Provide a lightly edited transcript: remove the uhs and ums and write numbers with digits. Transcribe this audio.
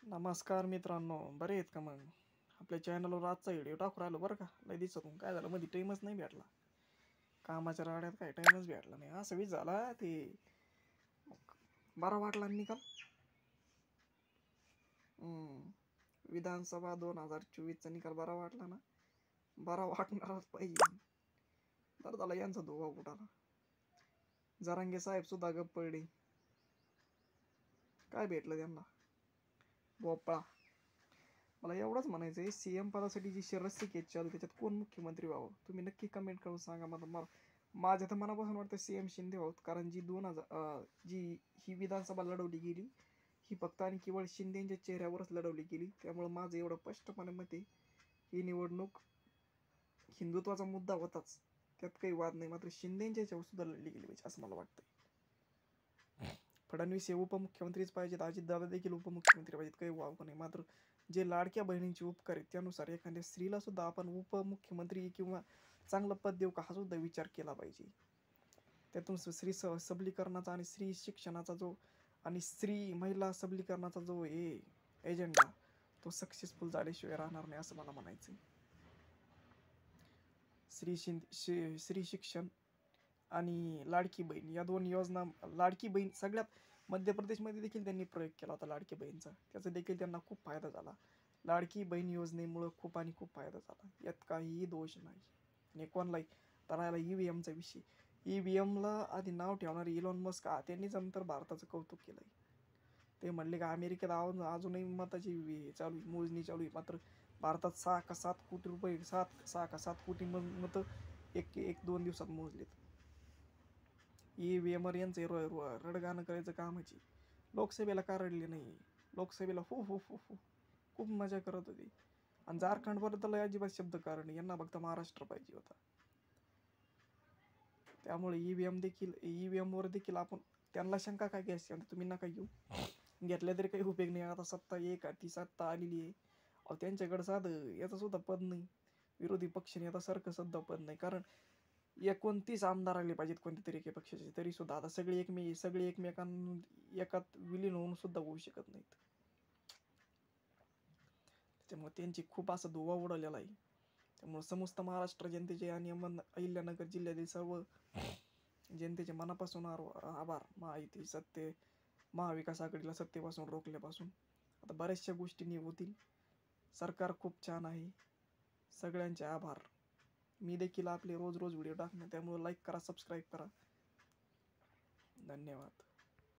नमस्कार मित्रांनो, बरे आहेत का? मग आपल्या चॅनलवर आजचा व्हिडिओ टाकू राहिलो बरं का. लय दिवसातून काय झालं, मध्ये टाईमच नाही भेटला. कामाच्या राड्यात काय टाईमच भेटला नाही. असं वीज झाला ते बरा वाटला निकाल. विधानसभा 2024चा निकाल बरा वाटला ना. बरा वाटणारच पाहिजे. तर झाला यांचा धोका कुठाला. जरांगे साहेब सुद्धा गप्प पडले. काय भेटलं त्यांना? भोपळा. मला एवढंच म्हणायचं आहे, सीएम पदासाठी जी शरद चालू त्याच्यात कोण मुख्यमंत्री व्हावं तुम्ही नक्की कमेंट करून सांगा. मला माझ्या तर मनापासून वाटतं सीएम शिंदे व्हावं. कारण जी ही विधानसभा लढवली गेली ही फक्त आणि केवळ शिंदेच्या चेहऱ्यावरच लढवली गेली. त्यामुळे माझं एवढं स्पष्टपणे मत आहे, ही निवडणूक हिंदुत्वाचा मुद्दा होताच, त्यात काही वाद नाही. मात्र शिंदेच्या याच्यावर सुद्धा लढली गेली पाहिजे असं मला वाटतं. फडणवीस हे उपमुख्यमंत्रीच पाहिजेत, अजितदादा देखील उपमुख्यमंत्री पाहिजेत, काही वाव नाही. मात्र जे लाडक्या बहिणींचे उपकार आहेत त्यानुसार एखाद्या स्त्रीला सुद्धा आपण उपमुख्यमंत्री किंवा चांगलं पद देऊ का हा सुद्धा विचार केला पाहिजे. त्यातून स्त्री सबलीकरणाचा आणि स्त्री शिक्षणाचा जो आणि महिला सबलीकरणाचा जो एजेंडा तो सक्सेसफुल झाल्याशिवाय राहणार नाही असं मला म्हणायचं. स्त्री शिक्षण आणि लाडकी बहीण या दोन योजना, लाडकी बहीण सगळ्यात मध्य प्रदेशमध्ये देखील त्यांनी प्रयोग केला होता लाडकी बहीणचा, त्याचा देखील त्यांना खूप फायदा झाला. लाडकी बहीण योजनेमुळं खूप फायदा झाला, यात काहीही दोष नाही. आणि कोणलाही तर राहिला ईव्हीएमचा विषय. ईव्हीएमला आधी नाव ठेवणारे इलॉन मस्क त्यांनीच नंतर भारताचं कौतुक केलंय. ते म्हणले का अमेरिकेत अजूनही मताची मोजणी चालू आहे, मात्र भारतात 6 का 7 कोटी मतं एक 2 दिवसात मोजलेत. ईव्हीएमवर यांचे रडगाणं करायचं कामाची. लोकसभेला का रडले नाही? लोकसभेला हो खूप मजा करत होती. आणि झारखंडबद्दल अजिबात शब्द कारण यांना फक्त महाराष्ट्र पाहिजे होता. त्यामुळे ईव्हीएमवर देखील आपण त्यांना शंका काय घ्यायची, तुम्ही नका घेऊ. घेतल्या तरी काही उपयोग नाही. आता ती सत्ता आलेली आहे. त्यांच्याकडे साधं याचं सुद्धा पद नाही. विरोधी पक्षाने आता सारखं सुद्धा पद नाही. कारण 29 आमदार आले पाहिजेत कोणत्या तरी एका पक्षाचे, तरी सुद्धा आता सगळे एकात विलीन होऊन सुद्धा होऊ शकत नाहीत. त्यामुळे त्यांची खूप असं धुवा उडवलेला आहे. त्यामुळे समस्त महाराष्ट्र जनतेचे आणि अहिल्यानगर जिल्ह्यातील सर्व जनतेचे मनापासून आभार. महाविकास आघाडीला सत्तेपासून रोखल्यापासून आता बऱ्याचशा गोष्टी होतील. सरकार खूप छान आहे. सगळ्यांचे आभार. मी देखील आपले रोज व्हिडिओ टाकणार, त्यामुळे लाईक करा, सबस्क्राईब करा. धन्यवाद.